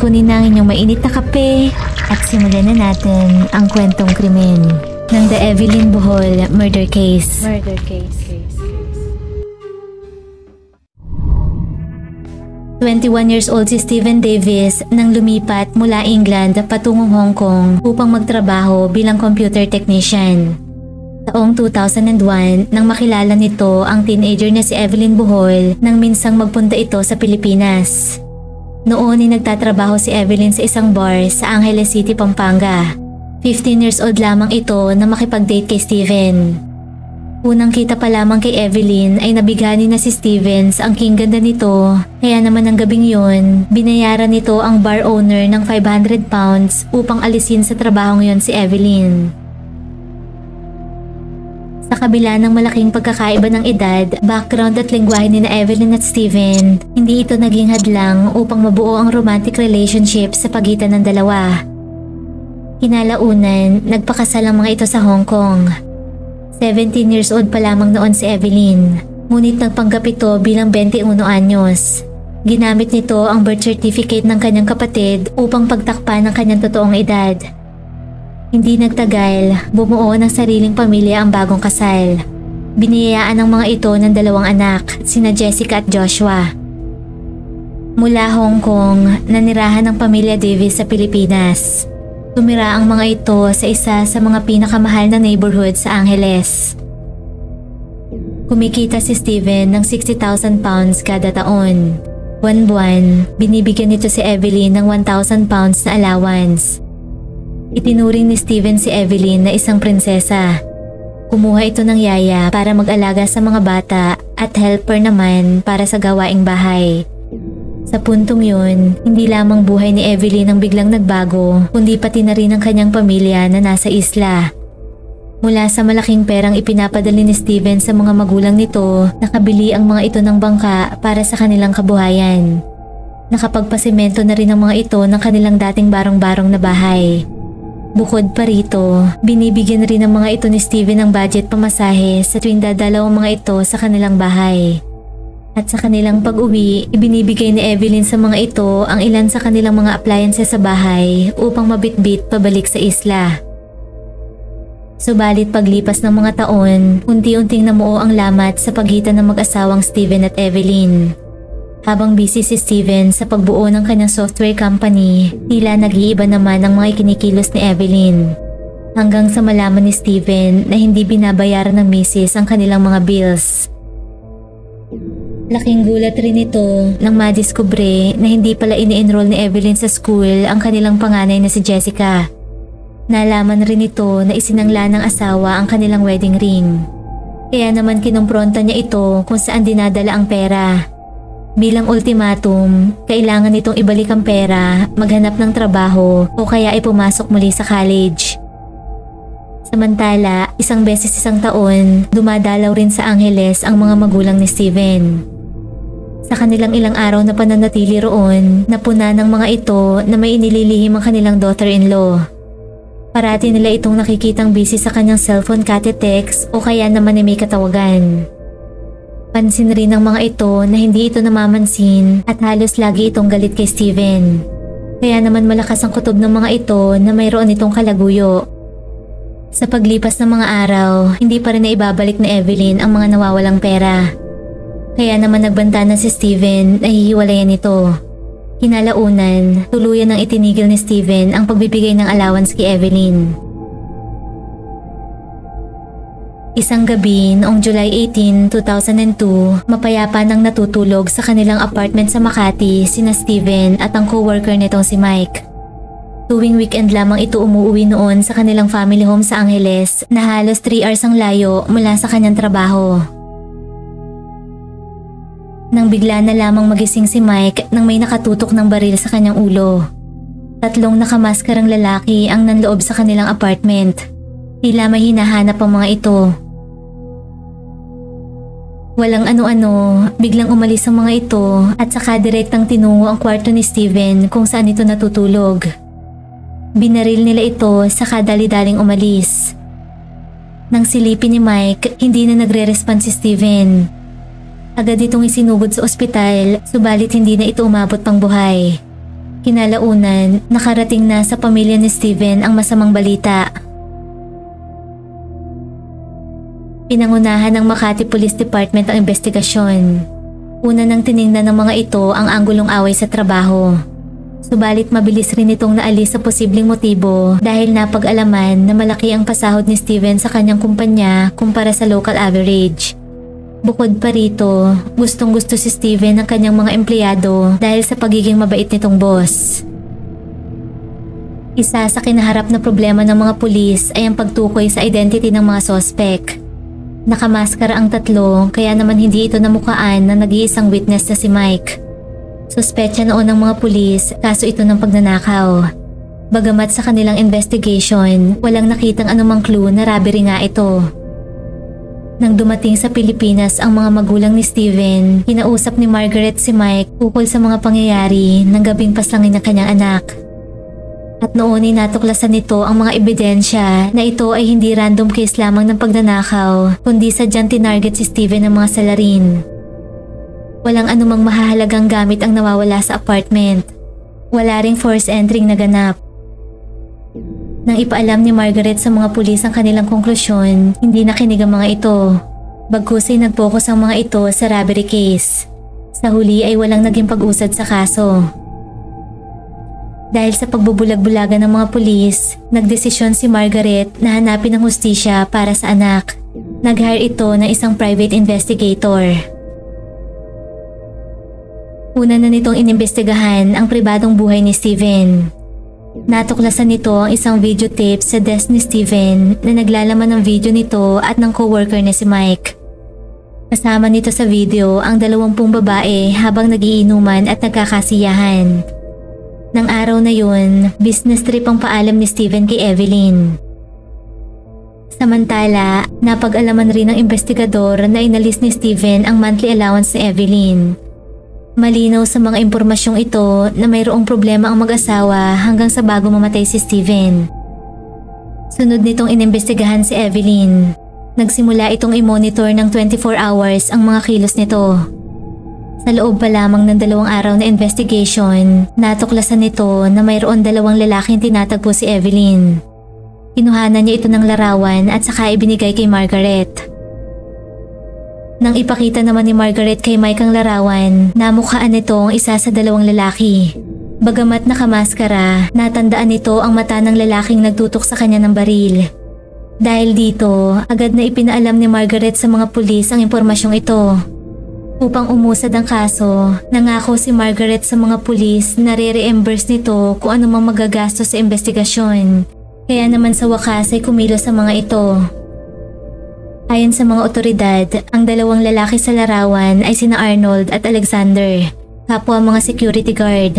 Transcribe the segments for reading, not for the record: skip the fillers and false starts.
kunin na ang inyong mainit na kape at simulan na natin ang kwentong krimen ng The Evelyn Bohol Murder Case. 21 years old si Steven Davis nang lumipat mula England patungong Hong Kong upang magtrabaho bilang computer technician. Taong 2001 nang makilala nito ang teenager na si Evelyn Bohol nang minsang magpunta ito sa Pilipinas. Noon ay nagtatrabaho si Evelyn sa isang bar sa Angeles City, Pampanga. 15 years old lamang ito na makipag-date kay Steven. Unang kita pa lamang kay Evelyn ay nabighani na si Steven sa angking ganda nito, kaya naman ang gabing yon, binayaran nito ang bar owner ng 500 pounds upang alisin sa trabahong yon si Evelyn. Sa kabila ng malaking pagkakaiba ng edad, background at lengguwahe ni na Evelyn at Steven, hindi ito naging hadlang upang mabuo ang romantic relationship sa pagitan ng dalawa. Kinalaunan, nagpakasal ang mga ito sa Hong Kong. 17 years old pa lamang noon si Evelyn, ngunit nagpanggap ito bilang 21 anyos. Ginamit nito ang birth certificate ng kanyang kapatid upang pagtakpan ng kanyang totoong edad. Hindi nagtagal, bumuo ng sariling pamilya ang bagong kasal. Biniyayaan ng mga ito ng 2 anak, sina Jessica at Joshua. Mula Hong Kong, nanirahan ng pamilya Davis sa Pilipinas. Tumira ang mga ito sa isa sa mga pinakamahal na neighborhood sa Angeles. Kumikita si Steven ng 60,000 pounds kada taon. Buwan-buwan, binibigyan nito si Evelyn ng 1,000 pounds na allowance. Itinuring ni Steven si Evelyn na isang prinsesa. Kumuha ito ng yaya para mag-alaga sa mga bata at helper naman para sa gawaing bahay. Sa puntong yun, hindi lamang buhay ni Evelyn ang biglang nagbago, kundi pati na rin ang kanyang pamilya na nasa isla. Mula sa malaking perang ipinapadali ni Steven sa mga magulang nito, nakabili ang mga ito ng bangka para sa kanilang kabuhayan. Nakapagpasemento na rin ang mga ito ng kanilang dating barong-barong na bahay. Bukod pa rito, binibigyan rin ng mga ito ni Steven ng budget pamasahe sa tuwing dadalaw ang mga ito sa kanilang bahay. At sa kanilang pag-uwi, ibinibigay ni Evelyn sa mga ito ang ilan sa kanilang mga appliances sa bahay upang mabitbit pabalik sa isla. Subalit paglipas ng mga taon, unti-unting namuo ang lamat sa pagitan ng mag-asawang Steven at Evelyn. Habang busy si Steven sa pagbuo ng kanyang software company, tila nag-iiba naman ang mga ikinikilos ni Evelyn. Hanggang sa malaman ni Steven na hindi binabayaran ng misis ang kanilang mga bills. Laking gulat rin ito nang madiskubre na hindi pala ini-enroll ni Evelyn sa school ang kanilang panganay na si Jessica. Nalaman rin ito na isinangla ng asawa ang kanilang wedding ring. Kaya naman kinumpronta niya ito kung saan dinadala ang pera. Bilang ultimatum, kailangan itong ibalik ang pera, maghanap ng trabaho o kaya ay pumasok muli sa college. Samantala, isang beses isang taon, dumadalaw rin sa Angeles ang mga magulang ni Steven. Sa kanilang ilang araw na pananatili roon, napuna ng mga ito na may inililihim ang kanilang daughter-in-law. Parati nila itong nakikitang busy sa kanyang cellphone kate-text o kaya naman ay may katawagan. Pansin rin ng mga ito na hindi ito namamansin at halos lagi itong galit kay Steven. Kaya naman malakas ang kutob ng mga ito na mayroon itong kalaguyo. Sa paglipas ng mga araw, hindi pa rin na ibabalik ni Evelyn ang mga nawawalang pera. Kaya naman nagbanta na si Steven na hihiwalayan ito. Kinalaunan, tuluyan nang itinigil ni Steven ang pagbibigay ng allowance kay Evelyn. Isang gabi noong July 18, 2002, mapayapa nang natutulog sa kanilang apartment sa Makati sina Steven at ang co-worker nitong si Mike. Tuwing weekend lamang ito umuwi noon sa kanilang family home sa Angeles na halos 3 hours ang layo mula sa kanyang trabaho. Nang bigla na lamang magising si Mike nang may nakatutok ng baril sa kanyang ulo. 3 nakamaskarang lalaki ang nanloob sa kanilang apartment. Tila may hinahanap ang mga ito. Walang ano-ano, biglang umalis ang mga ito at saka direktang tinungo ang kwarto ni Steven kung saan ito natutulog. Binaril nila ito saka dali-daling umalis. Nang silipin ni Mike, hindi na nagre-respond si Steven. Agad itong isinugod sa ospital, subalit hindi na ito umabot pang buhay. Kinalaunan, nakarating na sa pamilya ni Steven ang masamang balita. Pinangunahan ng Makati Police Department ang investigasyon. Una nang tiningnan ng mga ito ang anggulong away sa trabaho. Subalit mabilis rin itong naalis sa posibleng motibo dahil napag-alaman na malaki ang pasahod ni Steven sa kanyang kumpanya kumpara sa local average. Bukod pa rito, gustong-gusto si Steven ng kanyang mga empleyado dahil sa pagiging mabait nitong boss. Isa sa kinaharap na problema ng mga pulis ay ang pagtukoy sa identity ng mga sospek. Nakamaskara ang tatlo kaya naman hindi ito namukaan na nag-iisang witness na si Mike. Suspetsa noon ng mga pulis kaso ito ng pagnanakaw. Bagamat sa kanilang investigation, walang nakitang anumang clue na robbery nga ito. Nang dumating sa Pilipinas ang mga magulang ni Steven, kinausap ni Margaret si Mike ukol sa mga pangyayari ng gabing paslangin ng kanyang anak. At noon ay natuklasan nito ang mga ebidensya na ito ay hindi random case lamang ng pagnanakaw, kundi sadyang tinarget si Steven ng mga salarin. Walang anumang mahahalagang gamit ang nawawala sa apartment. Wala ring forced entry naganap. Nang ipaalam ni Margaret sa mga pulis ang kanilang konklusyon, hindi nakinig ang mga ito. Bagkus ay nag-focus ang mga ito sa robbery case. Sa huli ay walang naging pag-usad sa kaso. Dahil sa pagbubulag-bulagan ng mga pulis, nagdesisyon si Margaret na hanapin ang hustisya para sa anak. Nag-hire ito ng isang private investigator. Una na nitong inimbestigahan ang pribadong buhay ni Steven. Natuklasan nito ang isang videotape sa desk ni Steven na naglalaman ng video nito at ng coworker na si Mike. Kasama nito sa video ang 20 babae habang nagiinuman at nagkakasiyahan. Nang araw na yun, business trip ang paalam ni Steven kay Evelyn. Samantala, napag-alaman rin ng investigador na inalis ni Steven ang monthly allowance ni Evelyn. Malinaw sa mga impormasyong ito na mayroong problema ang mag-asawa hanggang sa bago mamatay si Steven. Sunod nitong inimbestigahan si Evelyn. Nagsimula itong i-monitor ng 24 hours ang mga kilos nito. Sa loob pa lamang ng 2 araw na investigation, natuklasan nito na mayroon 2 lalaking tinatagpo si Evelyn. Kinuhanan niya ito ng larawan at saka ibinigay kay Margaret. Nang ipakita naman ni Margaret kay Mike ang larawan, namukhaan nito ang isa sa 2 lalaki. Bagamat nakamaskara, natandaan nito ang mata ng lalaking nagtutok sa kanya ng baril. Dahil dito, agad na ipinaalam ni Margaret sa mga pulis ang impormasyong ito. Upang umusad ang kaso, nangako si Margaret sa mga pulis na re-reimburse nito kung anumang magagastos sa investigasyon. Kaya naman sa wakas ay kumilos sa mga ito. Ayon sa mga otoridad, ang 2 lalaki sa larawan ay sina Arnold at Alexander, kapwa mga security guard.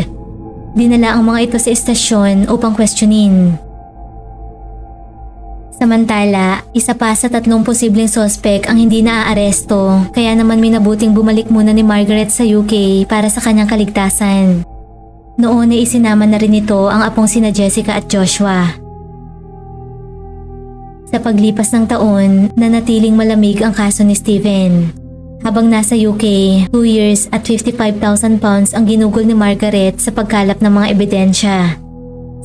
Dinala ang mga ito sa estasyon upang questionin. Samantala, isa pa sa 3 posibleng sospek ang hindi naaaresto kaya naman minabuting bumalik muna ni Margaret sa UK para sa kanyang kaligtasan. Noon ay isinama na rin ito ang apong sina Jessica at Joshua. Sa paglipas ng taon, nanatiling malamig ang kaso ni Steven. Habang nasa UK, 2 years at 55,000 pounds ang ginugol ni Margaret sa pagkalap ng mga ebidensya.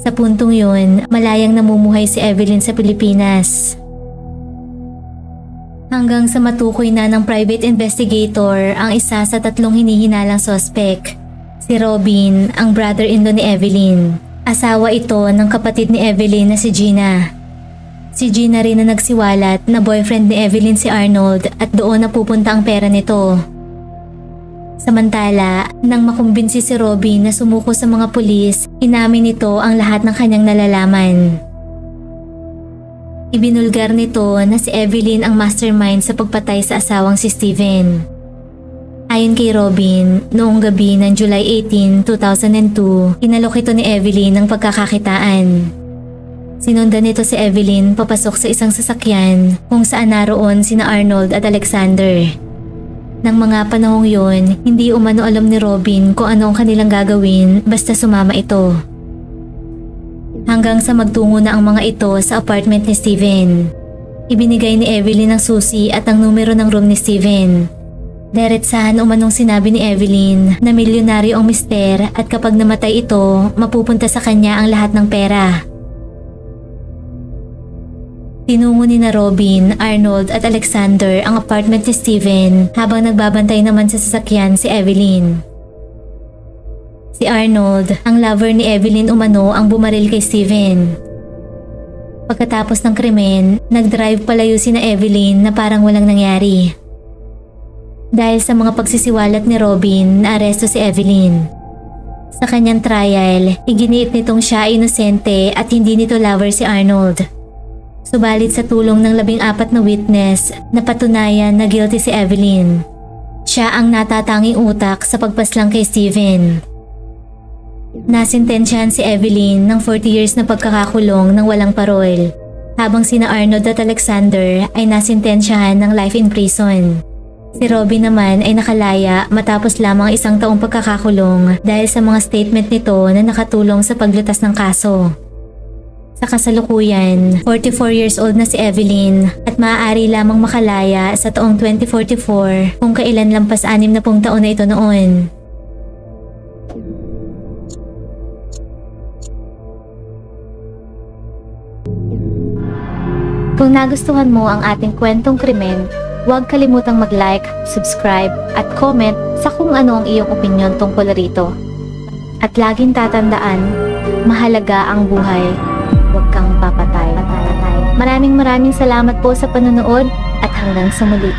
Sa puntong yun, malayang namumuhay si Evelyn sa Pilipinas. Hanggang sa matukoy na ng private investigator ang isa sa 3 hinihinalang sospek, si Robin, ang brother-in-law ni Evelyn. Asawa ito ng kapatid ni Evelyn na si Gina. Si Gina rin na nagsiwalat na boyfriend ni Evelyn si Arnold at doon na pupunta ang pera nito. Samantala, nang makumbinsi si Robin na sumuko sa mga pulis, inamin nito ang lahat ng kanyang nalalaman. Ibinulgar nito na si Evelyn ang mastermind sa pagpatay sa asawang si Steven. Ayon kay Robin, noong gabi ng July 18, 2002, inalok ito ni Evelyn ng pagkakakitaan. Sinundan nito si Evelyn papasok sa isang sasakyan kung saan naroon sina Arnold at Alexander. Nang mga panahong yun, hindi umano alam ni Robin kung ano ang kanilang gagawin basta sumama ito. Hanggang sa magtungo na ang mga ito sa apartment ni Steven. Ibinigay ni Evelyn ang susi at ang numero ng room ni Steven. Diretsahan umanong sinabi ni Evelyn na milyonaryo ang mister at kapag namatay ito, mapupunta sa kanya ang lahat ng pera. Tinungo ni na Robin, Arnold at Alexander ang apartment ni Steven habang nagbabantay naman sa sasakyan si Evelyn. Si Arnold, ang lover ni Evelyn umano ang bumaril kay Steven. Pagkatapos ng krimen, nag-drive palayo si na Evelyn na parang walang nangyari. Dahil sa mga pagsisiwalat ni Robin, naaresto si Evelyn. Sa kanyang trial, iginiit nitong siya ay inosente at hindi nito lover si Arnold. Subalit sa tulong ng 14 na witness, napatunayan na guilty si Evelyn. Siya ang natatanging utak sa pagpaslang kay Steven. Nasintensyahan si Evelyn ng 40 years na pagkakakulong ng walang parol, habang sina Arnold at Alexander ay nasintensyahan ng life in prison. Si Robin naman ay nakalaya matapos lamang 1 taong pagkakakulong dahil sa mga statement nito na nakatulong sa paglutas ng kaso. Sa kasalukuyan, 44 years old na si Evelyn at maaari lamang makalaya sa taong 2044 kung kailan lampas 60 taon na ito noon. Kung nagustuhan mo ang ating kwentong krimen, huwag kalimutang mag-like, subscribe at comment sa kung ano ang iyong opinyon tungkol rito. At laging tatandaan, mahalaga ang buhay, huwag kang papatay. Maraming salamat po sa panonood at hanggang sa muli.